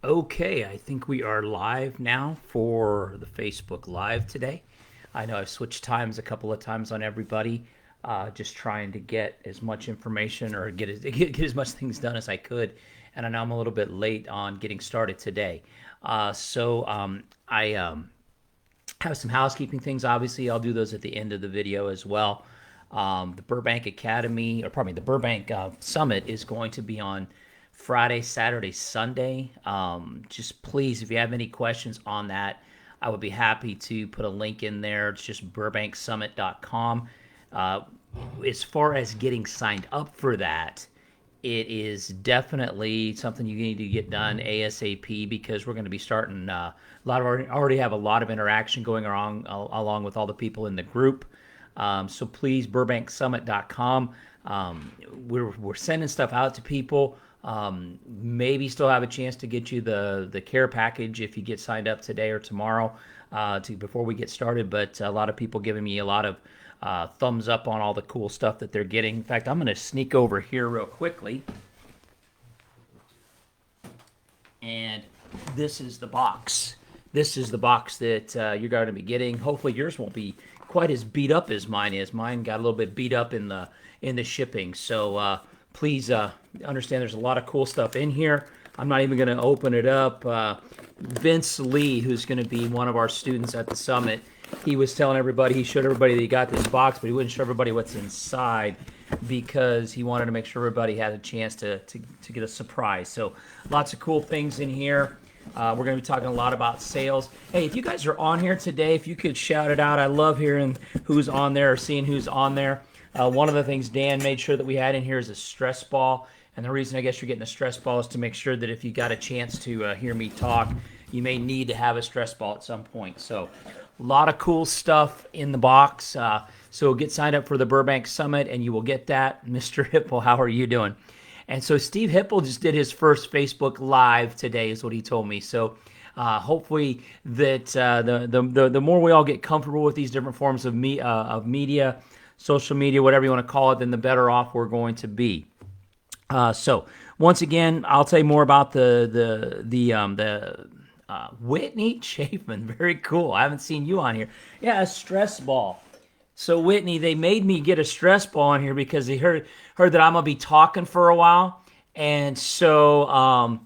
Okay, I think we are live now for the Facebook Live today. I know I've switched times a couple of times on everybody, just trying to get as much information or get as much things done as I could. And I know I'm a little bit late on getting started today. I have some housekeeping things. Obviously, I'll do those at the end of the video as well. The Burbank Academy, or pardon me, the Burbank Summit is going to be on Friday, Saturday, Sunday. Just please, if you have any questions on that, I would be happy to put a link in there. It's just burbanksummit.com. Uh, as far as getting signed up for that, it is definitely something you need to get done ASAP because we're going to be starting already have a lot of interaction going along with all the people in the group. So please, burbanksummit.com. We're sending stuff out to people. Maybe still have a chance to get you the care package if you get signed up today or tomorrow before we get started. But a lot of people giving me a lot of thumbs up on all the cool stuff that they're getting. In fact, I'm going to sneak over here real quickly. And this is the box. This is the box that you're going to be getting. Hopefully yours won't be quite as beat up as mine is. Mine got a little bit beat up in the shipping. So please understand there's a lot of cool stuff in here. I'm not even going to open it up. Vince Lee, who's going to be one of our students at the summit, he was telling everybody, he showed everybody that he got this box, but he wouldn't show everybody what's inside because he wanted to make sure everybody had a chance to get a surprise. So lots of cool things in here. We're going to be talking a lot about sales. Hey, if you guys are on here today, if you could shout it out. I love hearing who's on there or seeing who's on there. One of the things Dan made sure that we had in here is a stress ball. And the reason I guess you're getting a stress ball is to make sure that if you got a chance to hear me talk, you may need to have a stress ball at some point. So a lot of cool stuff in the box. So get signed up for the Burbank Summit and you will get that. Mr. Hipple, how are you doing? And so Steve Hipple just did his first Facebook Live today is what he told me. So hopefully that the more we all get comfortable with these different forms of media, social media, whatever you want to call it, then the better off we're going to be. So once again, I'll tell you more about the Whitney Chafin. Very cool. I haven't seen you on here. Yeah, a stress ball. So Whitney, they made me get a stress ball on here because they heard that I'm gonna be talking for a while, and so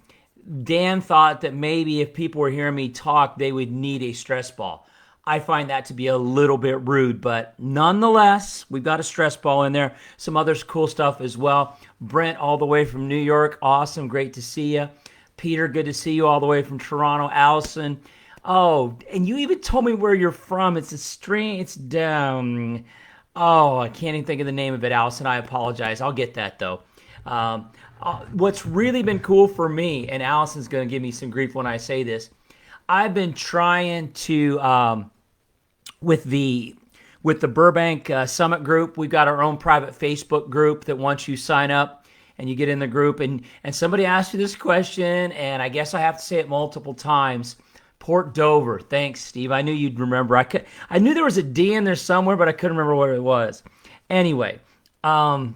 Dan thought that maybe if people were hearing me talk, they would need a stress ball. I find that to be a little bit rude, but nonetheless, we've got a stress ball in there. Some other cool stuff as well. Brent, all the way from New York, awesome, great to see you. Peter, good to see you all the way from Toronto. Allison, oh, and you even told me where you're from. It's a string. It's down. Oh, I can't even think of the name of it, Allison. I apologize. I'll get that though. What's really been cool for me, and Allison's going to give me some grief when I say this. I've been trying to with the Burbank Summit group. We've got our own private Facebook group that once you sign up and you get in the group, and somebody asked you this question, and I guess I have to say it multiple times. Port Dover. Thanks, Steve. I knew you'd remember. I knew there was a D in there somewhere, but I couldn't remember what it was. Anyway, and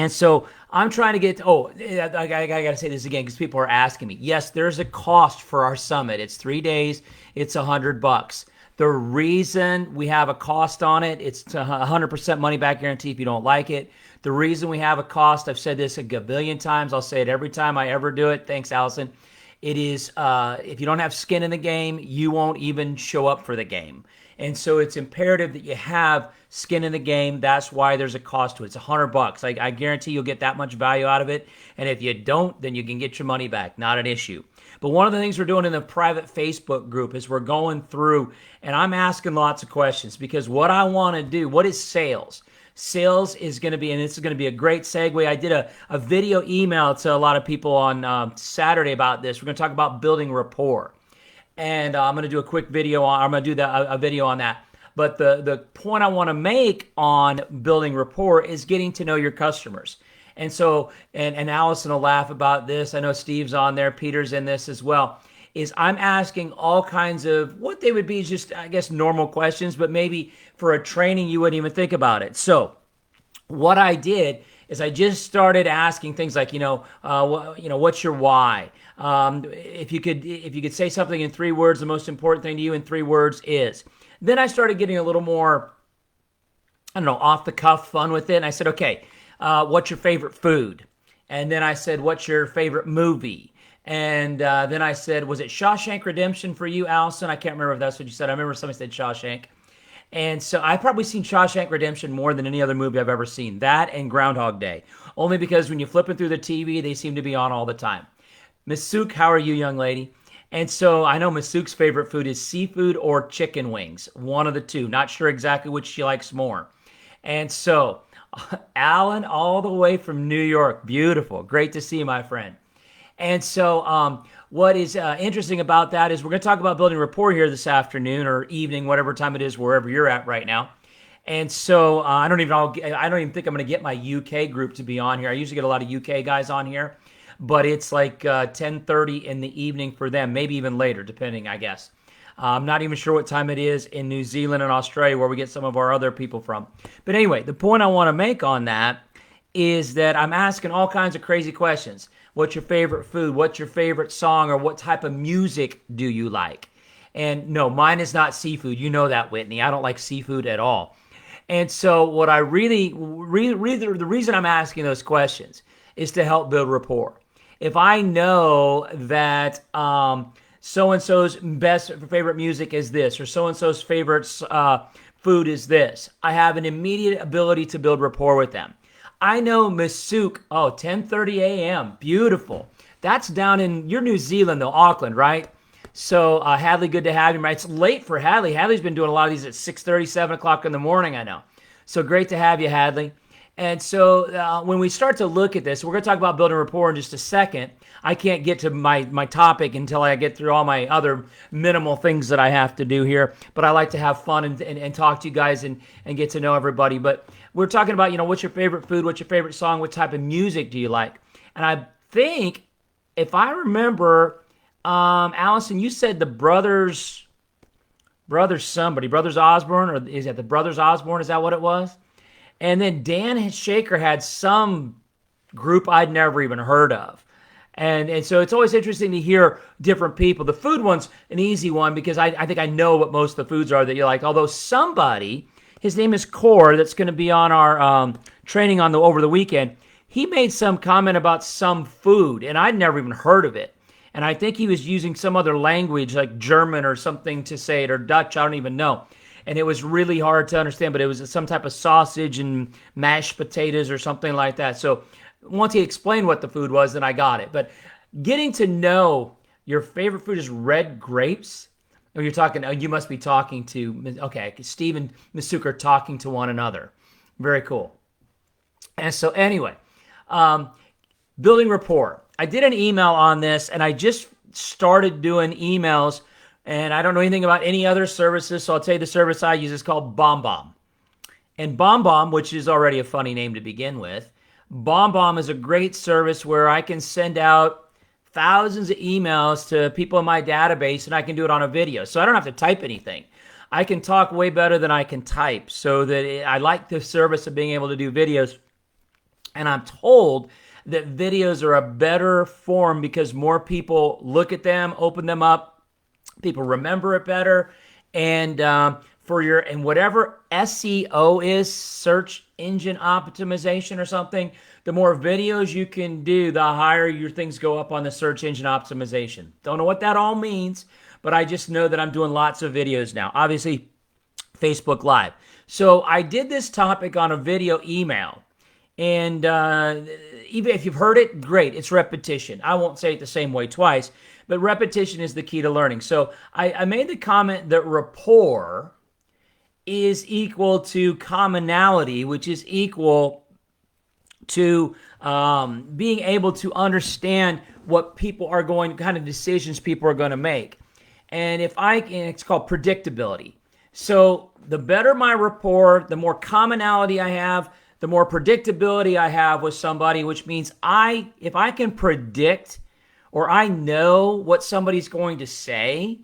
so I'm trying to get. I got to say this again because people are asking me. Yes, there's a cost for our summit. It's 3 days. It's $100. The reason we have a cost on it, it's 100% money back guarantee if you don't like it. The reason we have a cost, I've said this a gazillion times. I'll say it every time I ever do it. Thanks, Allison. It is, if you don't have skin in the game, you won't even show up for the game. And so it's imperative that you have skin in the game. That's why there's a cost to it. It's $100. I guarantee you'll get that much value out of it. And if you don't, then you can get your money back. Not an issue. But one of the things we're doing in the private Facebook group is we're going through, and I'm asking lots of questions because what I want to do, what is sales? Sales is going to be, and this is going to be a great segue. I did a video email to a lot of people on Saturday about this. We're going to talk about building rapport. And I'm going to do a quick video on, I'm going to do a video on that. But the point I want to make on building rapport is getting to know your customers. And so, and Allison will laugh about this. I know Steve's on there. Peter's in this as well. Is I'm asking all kinds of what they would be just, I guess, normal questions, but maybe for a training you wouldn't even think about it. So what I did is I just started asking things like, what's your why? If you could say something in 3 words, the most important thing to you in 3 words is. Then I started getting a little more, I don't know, off the cuff fun with it. And I said, okay, what's your favorite food? And then I said, what's your favorite movie? And then I said, was it Shawshank Redemption for you, Allison? I can't remember if that's what you said. I remember somebody said Shawshank. And so I've probably seen Shawshank Redemption more than any other movie I've ever seen. That and Groundhog Day. Only because when you're flipping through the TV, they seem to be on all the time. Miss Sook, how are you, young lady? And so I know Miss Sook's favorite food is seafood or chicken wings. One of the two. Not sure exactly which she likes more. And so, Alan, all the way from New York. Beautiful. Great to see you, my friend. And so, what is interesting about that is we're going to talk about building rapport here this afternoon or evening, whatever time it is, wherever you're at right now. And so, I don't even think I'm going to get my UK group to be on here. I usually get a lot of UK guys on here, but it's like 10:30 in the evening for them, maybe even later, depending, I guess. I'm not even sure what time it is in New Zealand and Australia where we get some of our other people from. But anyway, the point I want to make on that is that I'm asking all kinds of crazy questions. What's your favorite food? What's your favorite song? Or what type of music do you like? And no, mine is not seafood. You know that, Whitney. I don't like seafood at all. And so what I really the reason I'm asking those questions is to help build rapport. If I know that so-and-so's best favorite music is this, or so-and-so's favorite food is this, I have an immediate ability to build rapport with them. I know Miss Sook, 10:30 a.m., beautiful. That's down in, you're New Zealand though, Auckland, right? So Hadley, good to have you. Right? It's late for Hadley. Hadley's been doing a lot of these at 6:30, 7 o'clock in the morning, I know. So great to have you, Hadley. And so when we start to look at this, we're going to talk about building rapport in just a second. I can't get to my topic until I get through all my other minimal things that I have to do here. But I like to have fun and talk to you guys and get to know everybody. But we're talking about, what's your favorite food? What's your favorite song? What type of music do you like? And I think, if I remember, Allison, you said the Brothers Osborne, or is that the Brothers Osborne? Is that what it was? And then Dan Shaker had some group I'd never even heard of. And so it's always interesting to hear different people. The food one's an easy one because I think I know what most of the foods are that you like. Although somebody, his name is Core, that's going to be on our training over the weekend, he made some comment about some food, and I'd never even heard of it. And I think he was using some other language like German or something to say it, or Dutch, I don't even know. And it was really hard to understand, but it was some type of sausage and mashed potatoes or something like that. So once he explained what the food was, then I got it. But getting to know your favorite food is red grapes. Or you're talking, you must be talking to, okay, Steve and Ms. Sook are talking to one another. Very cool. And so anyway, building rapport. I did an email on this, and I just started doing emails, and I don't know anything about any other services, so I'll tell you the service I use is called BombBomb. And BombBomb, which is already a funny name to begin with, BombBomb is a great service where I can send out thousands of emails to people in my database, and I can do it on a video. So I don't have to type anything. I can talk way better than I can type, so that I like the service of being able to do videos. And I'm told that videos are a better form because more people look at them, open them up, people remember it better, and and whatever SEO is, search engine optimization or something, the more videos you can do, the higher your things go up on the search engine optimization. Don't know what that all means, but I just know that I'm doing lots of videos now. Obviously, Facebook Live. So I did this topic on a video email. And even if you've heard it, great. It's repetition. I won't say it the same way twice, but repetition is the key to learning. So I made the comment that rapport is equal to commonality, which is equal to being able to understand what people are going, kind of decisions people are going to make. And it's called predictability. So the better my rapport, the more commonality I have, the more predictability I have with somebody, which means if I can predict or I know what somebody's going to say,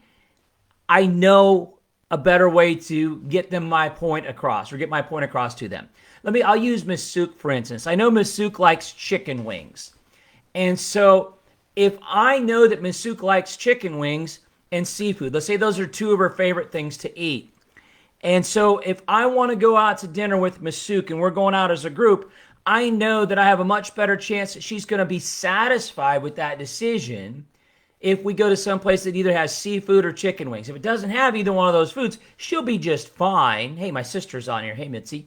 I know a better way to get them my point across or get my point across to them. I'll use Miss Sook, for instance. I know Miss Sook likes chicken wings. And so if I know that Miss Sook likes chicken wings and seafood, let's say those are two of her favorite things to eat. And so if I want to go out to dinner with Miss Sook and we're going out as a group, I know that I have a much better chance that she's going to be satisfied with that decision if we go to some place that either has seafood or chicken wings. If it doesn't have either one of those foods, she'll be just fine. Hey, my sister's on here. Hey, Mitzi.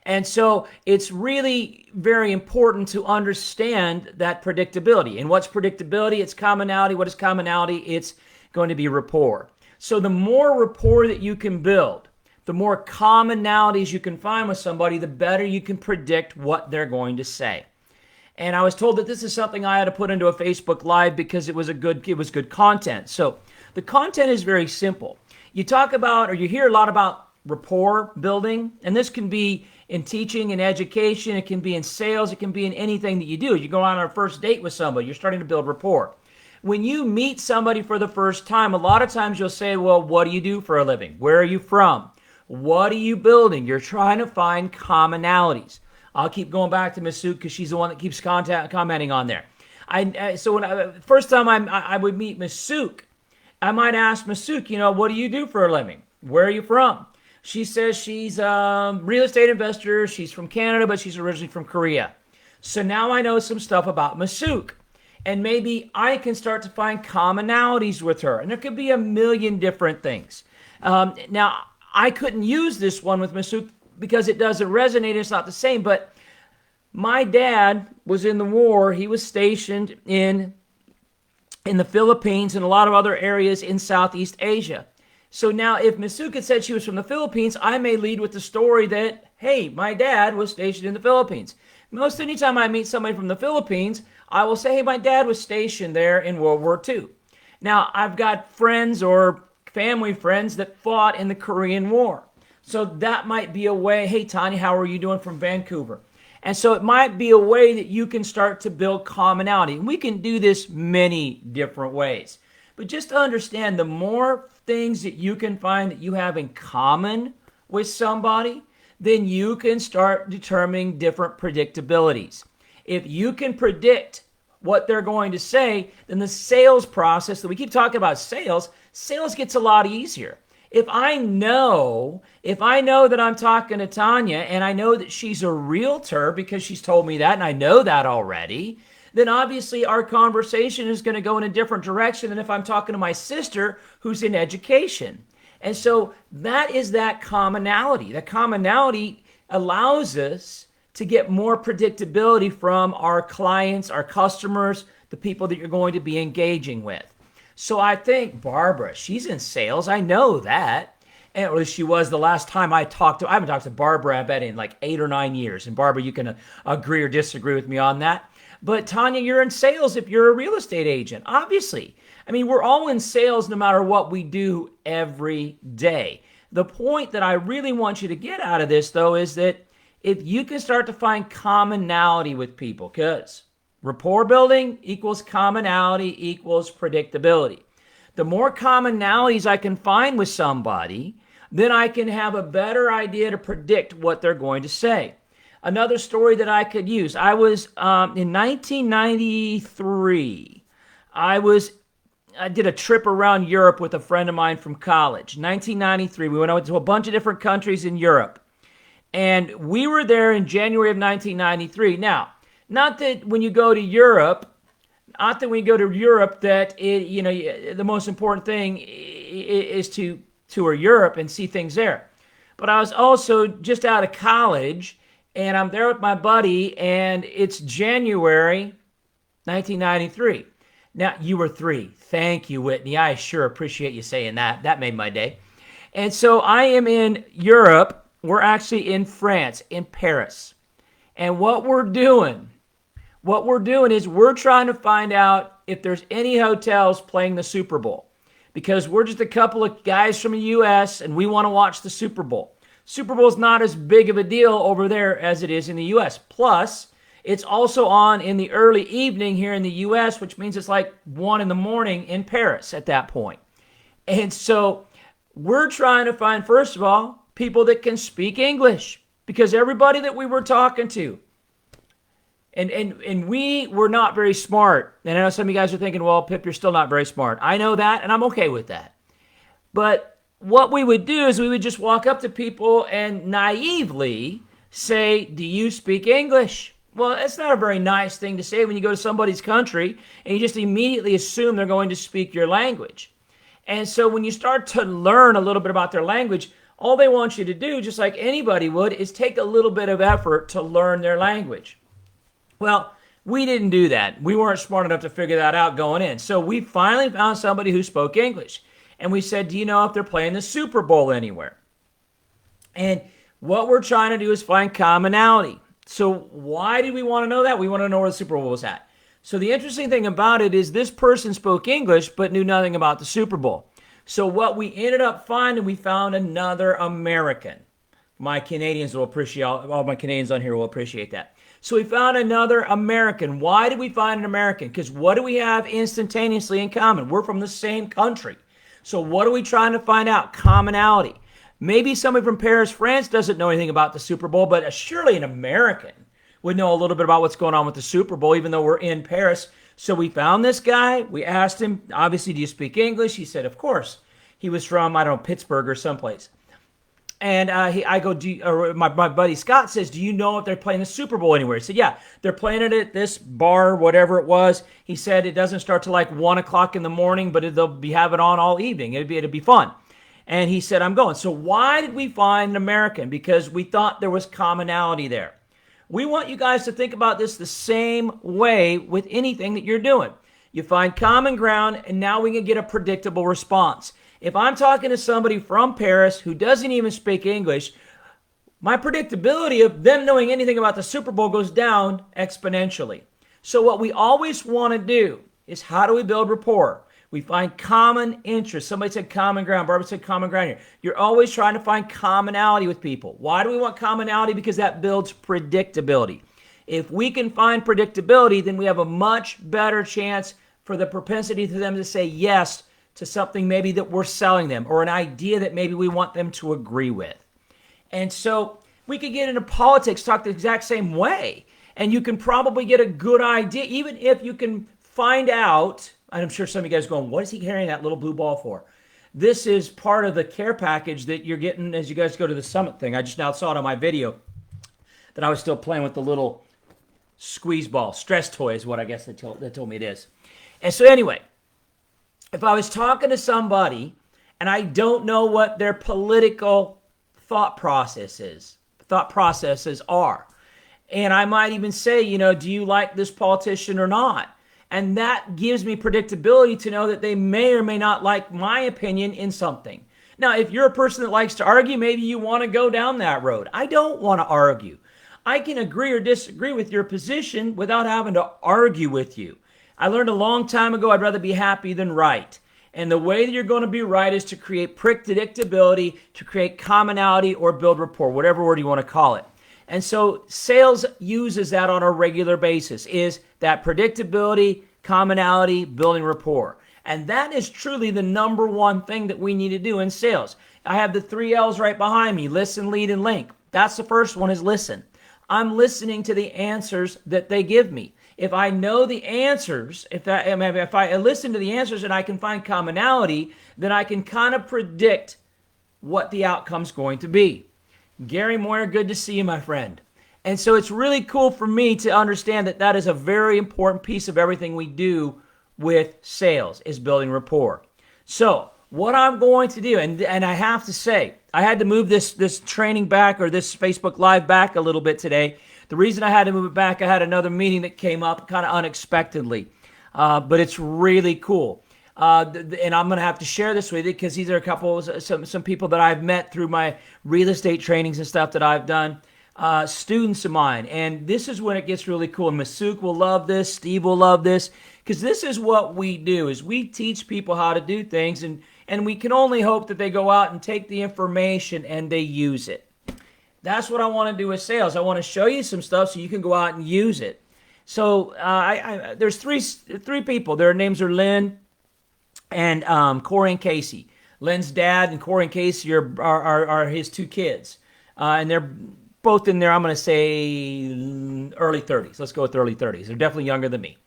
And so it's really very important to understand that predictability. And what's predictability? It's commonality. What is commonality? It's going to be rapport. So the more rapport that you can build, the more commonalities you can find with somebody, the better you can predict what they're going to say. And I was told that this is something I had to put into a Facebook Live because it was good content. So the content is very simple. You talk about, or you hear a lot about rapport building, and this can be in teaching and education, it can be in sales, it can be in anything that you do. You go on a first date with somebody, you're starting to build rapport. When you meet somebody for the first time, a lot of times you'll say, well, what do you do for a living? Where are you from? What are you building? You're trying to find commonalities. I'll keep going back to Miss Sook because she's the one that keeps commenting on there. So when first time I would meet Miss Sook, I might ask Miss Sook, what do you do for a living? Where are you from? She says she's a real estate investor. She's from Canada, but she's originally from Korea. So now I know some stuff about Miss Sook. And maybe I can start to find commonalities with her. And there could be a million different things. Now, I couldn't use this one with Miss Sook because it doesn't resonate. It's not the same. But my dad was in the war. He was stationed in the Philippines and a lot of other areas in Southeast Asia. So now if Ms. Sook had said she was from the Philippines, I may lead with the story that, hey, my dad was stationed in the Philippines. Most anytime I meet somebody from the Philippines, I will say, hey, my dad was stationed there in World War II. Now, I've got friends or family friends that fought in the Korean War. So that might be a way, hey, Tanya, how are you doing from Vancouver? And so it might be a way that you can start to build commonality. And we can do this many different ways. But just to understand, the more things that you can find that you have in common with somebody, then you can start determining different predictabilities. If you can predict what they're going to say, then the sales process that we keep talking about, sales gets a lot easier. If I know that I'm talking to Tanya and I know that she's a realtor because she's told me that and I know that already, then obviously our conversation is going to go in a different direction than if I'm talking to my sister who's in education. And so that is that commonality. The commonality allows us to get more predictability from our clients, our customers, the people that you're going to be engaging with. So I think Barbara, she's in sales. I know that. And at least she was the last time I haven't talked to Barbara, I bet, in like 8 or 9 years. And Barbara, you can agree or disagree with me on that. But Tanya, you're in sales if you're a real estate agent, obviously. I mean, we're all in sales no matter what we do every day. The point that I really want you to get out of this, though, is that if you can start to find commonality with people, because rapport building equals commonality equals predictability. The more commonalities I can find with somebody, then I can have a better idea to predict what they're going to say. Another story that I could use, I was in 1993, I did a trip around Europe with a friend of mine from college. 1993, we went out to a bunch of different countries in Europe. And we were there in January of 1993. Now, not that when you go to Europe, that the most important thing is to tour Europe and see things there. But I was also just out of college, and I'm there with my buddy, and it's January 1993. Now, you were 3. Thank you, Whitney. I sure appreciate you saying that. That made my day. And so I am in Europe. We're actually in France, in Paris. And what we're doing is we're trying to find out if there's any hotels playing the Super Bowl. Because we're just a couple of guys from the U.S. and we want to watch the Super Bowl. Super Bowl is not as big of a deal over there as it is in the U.S. Plus, it's also on in the early evening here in the U.S., which means it's like 1 a.m. in Paris at that point. And so We're trying to find, first of all, people that can speak English, because everybody that we were talking to, and we were not very smart. And I know some of you guys are thinking, well, Pip, you're still not very smart. I know that, and I'm okay with that. But what we would do is we would just walk up to people and naively say, do you speak English? Well, that's not a very nice thing to say when you go to somebody's country and you just immediately assume they're going to speak your language. And so when you start to learn a little bit about their language, all they want you to do, just like anybody would, is take a little bit of effort to learn their language. Well, we didn't do that. We weren't smart enough to figure that out going in. So we finally found somebody who spoke English. And we said, do you know if they're playing the Super Bowl anywhere? And what we're trying to do is find commonality. So why did we want to know that? We want to know where the Super Bowl was at. So the interesting thing about it is this person spoke English but knew nothing about the Super Bowl. So what we ended up finding, we found another American. My Canadians will appreciate, all my Canadians on here will appreciate that. So we found another American. Why did we find an American? Because what do we have instantaneously in common? We're from the same country. So what are we trying to find out? Commonality. Maybe somebody from Paris, France doesn't know anything about the Super Bowl, but surely an American would know a little bit about what's going on with the Super Bowl, even though we're in Paris. So we found this guy. We asked him, obviously, do you speak English? He said, of course. He was from, I don't know, Pittsburgh or someplace. And I go, my buddy Scott says, do you know if they're playing the Super Bowl anywhere? He said, yeah, they're playing it at this bar, whatever it was. He said it doesn't start till like 1 o'clock in the morning, but they'll be having on all evening. It'd be fun. And he said, I'm going. So why did we find an American? Because we thought there was commonality there. We want you guys to think about this the same way with anything that you're doing. You find common ground, and now we can get a predictable response. If I'm talking to somebody from Paris who doesn't even speak English, my predictability of them knowing anything about the Super Bowl goes down exponentially. So what we always want to do is, how do we build rapport? We find common interests. Somebody said common ground. Barbara said common ground here. You're always trying to find commonality with people. Why do we want commonality? Because that builds predictability. If we can find predictability, then we have a much better chance for the propensity for them to say yes to something maybe that we're selling them, or an idea that maybe we want them to agree with. And so we could get into politics, talk the exact same way, and you can probably get a good idea, even if you can find out. And I'm sure some of you guys are going, what is he carrying that little blue ball for? This is part of the care package that you're getting as you guys go to the summit thing. I just now saw it on my video that I was still playing with the little squeeze ball. Stress toy is what I guess they told me it is. And so anyway, if I was talking to somebody and I don't know what their political thought processes are, and I might even say, do you like this politician or not? And that gives me predictability to know that they may or may not like my opinion in something. Now, if you're a person that likes to argue, maybe you want to go down that road. I don't want to argue. I can agree or disagree with your position without having to argue with you. I learned a long time ago, I'd rather be happy than right. And the way that you're going to be right is to create predictability, to create commonality, or build rapport, whatever word you want to call it. And so sales uses that on a regular basis, is that predictability, commonality, building rapport. And that is truly the number one thing that we need to do in sales. I have the 3 L's right behind me: listen, lead, and link. That's the first one, is listen. I'm listening to the answers that they give me. If I know the answers, if I listen to the answers and I can find commonality, then I can kind of predict what the outcome's going to be. Gary Moyer, good to see you, my friend. And so it's really cool for me to understand that that is a very important piece of everything we do with sales, is building rapport. So what I'm going to do, and I have to say, I had to move this training back, or this Facebook Live back a little bit today. The reason I had to move it back, I had another meeting that came up kind of unexpectedly, but it's really cool. And I'm going to have to share this with you because these are some people that I've met through my real estate trainings and stuff that I've done, students of mine. And this is when it gets really cool. And Masook will love this. Steve will love this, because this is what we do, is we teach people how to do things, and we can only hope that they go out and take the information and they use it. That's what I want to do with sales. I want to show you some stuff so you can go out and use it. So there's three people. Their names are Lynn and Corey and Casey. Lynn's dad and Corey and Casey are his two kids. And they're both in there, I'm going to say early 30s. Let's go with early 30s. They're definitely younger than me.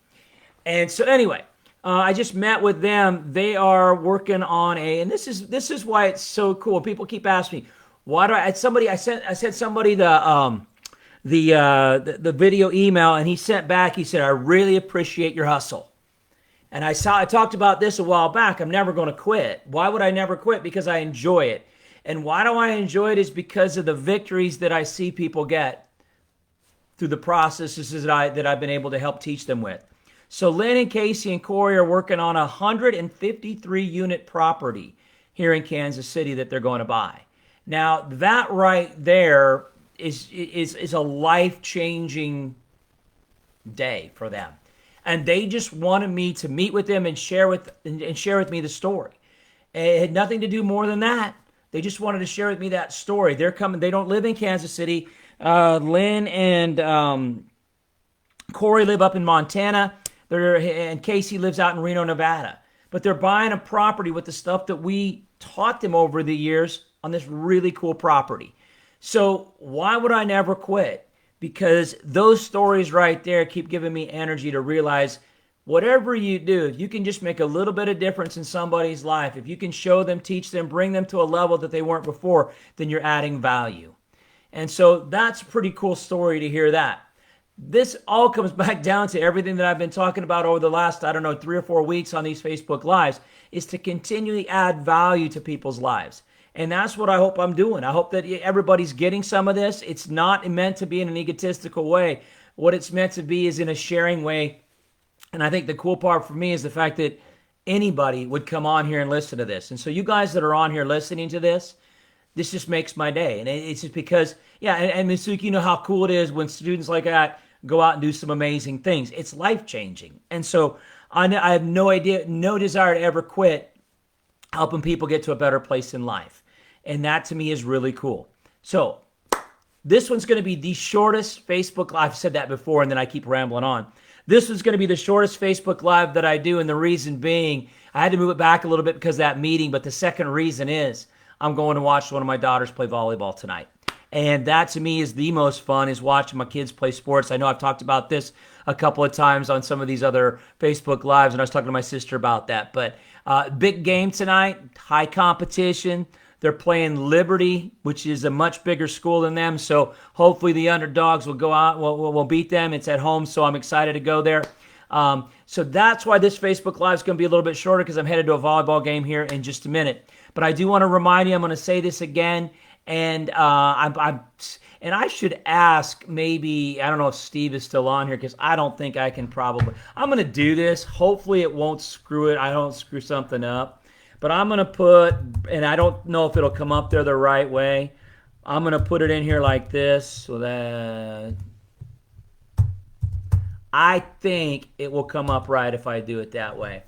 And so anyway, I just met with them. They are working on and this is why it's so cool. People keep asking me, why do I sent somebody the video email, and he sent back, he said, I really appreciate your hustle. And I talked about this a while back. I'm never going to quit. Why would I never quit? Because I enjoy it. And why do I enjoy it is because of the victories that I see people get through the processes that I've been able to help teach them with. So Lynn and Casey and Corey are working on a 153 unit property here in Kansas City that they're going to buy. Now that right there is a life-changing day for them. And they just wanted me to meet with them and share with me the story. It had nothing to do more than that. They just wanted to share with me that story. They're coming. They don't live in Kansas City. Lynn and Corey live up in Montana. And Casey lives out in Reno, Nevada. But they're buying a property with the stuff that we taught them over the years on this really cool property. So why would I never quit? Because those stories right there keep giving me energy to realize whatever you do, if you can just make a little bit of difference in somebody's life, if you can show them, teach them, bring them to a level that they weren't before, then you're adding value. And so that's a pretty cool story to hear that. This all comes back down to everything that I've been talking about over the last, 3 or 4 weeks on these Facebook Lives, is to continually add value to people's lives. And that's what I hope I'm doing. I hope that everybody's getting some of this. It's not meant to be in an egotistical way. What it's meant to be is in a sharing way. And I think the cool part for me is the fact that anybody would come on here and listen to this. And so you guys that are on here listening to this just makes my day. And it's just because, and Masuki, you know how cool it is when students like that go out and do some amazing things. It's life-changing. And so I have no desire to ever quit helping people get to a better place in life. And that to me is really cool. So this one's going to be the shortest Facebook Live. I've said that before, and then I keep rambling on. This was going to be the shortest Facebook Live that I do, and the reason being, I had to move it back a little bit because of that meeting, but the second reason is I'm going to watch one of my daughters play volleyball tonight. And that to me is the most fun, is watching my kids play sports. I know I've talked about this a couple of times on some of these other Facebook Lives, and I was talking to my sister about that. But big game tonight, high competition. They're playing Liberty, which is a much bigger school than them. So hopefully the underdogs will go out, will beat them. It's at home, so I'm excited to go there. So that's why this Facebook Live is going to be a little bit shorter, because I'm headed to a volleyball game here in just a minute. But I do want to remind you, I'm going to say this again, and I should ask, maybe, I don't know if Steve is still on here, because I don't think I can probably. I'm going to do this. Hopefully it won't screw it. I don't screw something up. But I'm going to put, and I don't know if it'll come up there the right way. I'm going to put it in here like this, so that I think it will come up right if I do it that way.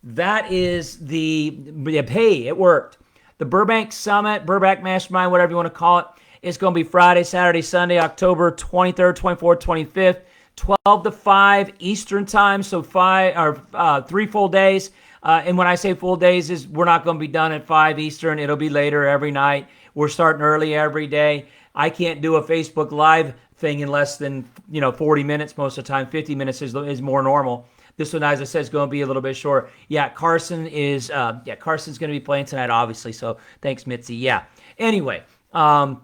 That is hey, it worked. The Burbank Summit, Burbank Mastermind, whatever you want to call it, is going to be Friday, Saturday, Sunday, October 23rd, 24th, 25th, 12 to 5 Eastern time, so 3 full days. And when I say full days, is we're not going to be done at 5 Eastern. It'll be later every night. We're starting early every day. I can't do a Facebook Live thing in less than 40 minutes most of the time. 50 minutes is more normal. This one, as I said, is going to be a little bit short. Yeah, Carson's going to be playing tonight, obviously. So thanks, Mitzi. Yeah. Anyway, but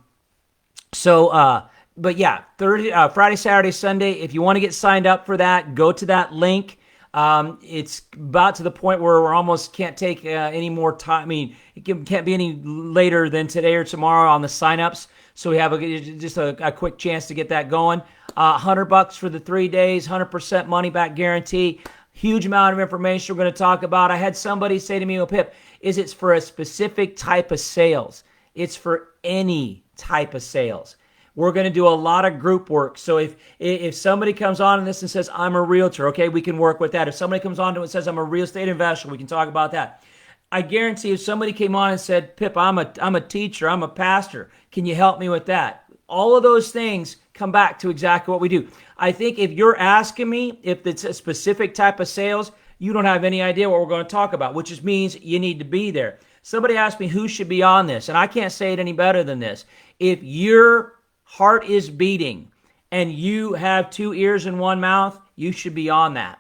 yeah, Friday, Saturday, Sunday. If you want to get signed up for that, go to that link. It's about to the point where we're almost can't take any more time. I mean, it can't be any later than today or tomorrow on the signups. So we have just a quick chance to get that going. $100 for the 3 days, 100% money back guarantee. Huge amount of information we're going to talk about. I had somebody say to me, "Oh, Pip, is it for a specific type of sales?" It's for any type of sales. We're going to do a lot of group work. So if somebody comes on this and says, "I'm a realtor," okay, we can work with that. If somebody comes on to it and says, "I'm a real estate investor," we can talk about that. I guarantee if somebody came on and said, "Pip, I'm a teacher, I'm a pastor, can you help me with that?" All of those things come back to exactly what we do. I think if you're asking me if it's a specific type of sales, you don't have any idea what we're going to talk about, which just means you need to be there. Somebody asked me who should be on this, and I can't say it any better than this. If your heart is beating and you have 2 ears and 1 mouth, you should be on that.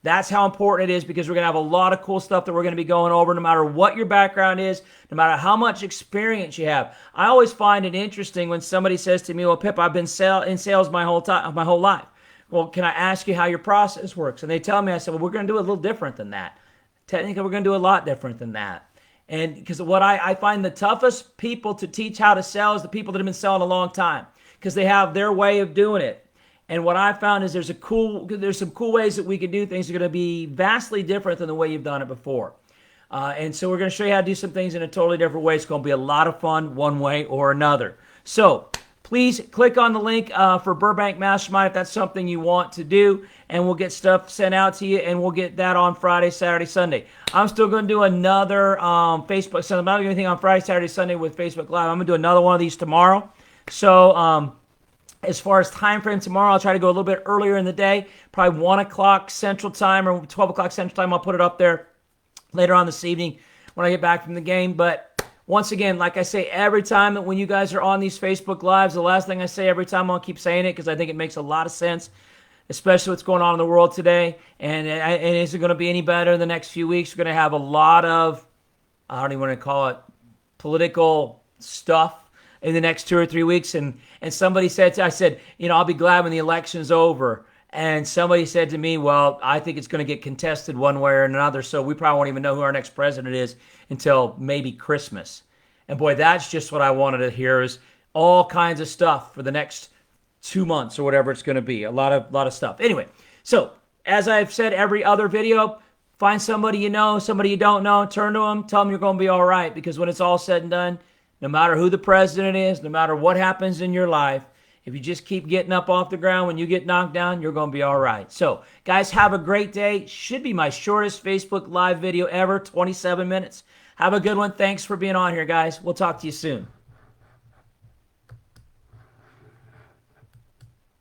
That's how important it is, because we're going to have a lot of cool stuff that we're going to be going over, no matter what your background is, no matter how much experience you have. I always find it interesting when somebody says to me, well, Pip, I've been in sales my whole life. Well, can I ask you how your process works? And they tell me, I said, well, we're going to do it a little different than that. Technically, we're going to do a lot different than that. And because what I find the toughest people to teach how to sell is the people that have been selling a long time, because they have their way of doing it. And what I found is there's some cool ways that we can do things that are going to be vastly different than the way you've done it before. And so we're going to show you how to do some things in a totally different way. It's going to be a lot of fun one way or another. So please click on the link for Burbank Mastermind if that's something you want to do, and we'll get stuff sent out to you, and we'll get that on Friday, Saturday, Sunday. I'm still going to do another Facebook. So I'm not doing anything on Friday, Saturday, Sunday with Facebook Live. I'm going to do another one of these tomorrow. So as far as time frame tomorrow, I'll try to go a little bit earlier in the day, probably 1 o'clock Central Time or 12 o'clock Central Time. I'll put it up there later on this evening when I get back from the game. But once again, like I say every time that when you guys are on these Facebook Lives, the last thing I say every time, I'll keep saying it because I think it makes a lot of sense, especially what's going on in the world today. And is it going to be any better in the next few weeks? We're going to have a lot of, I don't even want to call it political stuff in the next 2 or 3 weeks. And somebody said, I said, I'll be glad when the election's over. And somebody said to me, well, I think it's going to get contested one way or another, so we probably won't even know who our next president is until maybe Christmas. And boy, that's just what I wanted to hear, is all kinds of stuff for the next 2 months or whatever it's going to be. A lot of stuff. Anyway, so as I've said every other video, find somebody you know, somebody you don't know, turn to them, tell them you're going to be all right, because when it's all said and done, no matter who the president is, no matter what happens in your life, if you just keep getting up off the ground when you get knocked down, you're going to be all right. So, guys, have a great day. Should be my shortest Facebook Live video ever, 27 minutes. Have a good one. Thanks for being on here, guys. We'll talk to you soon.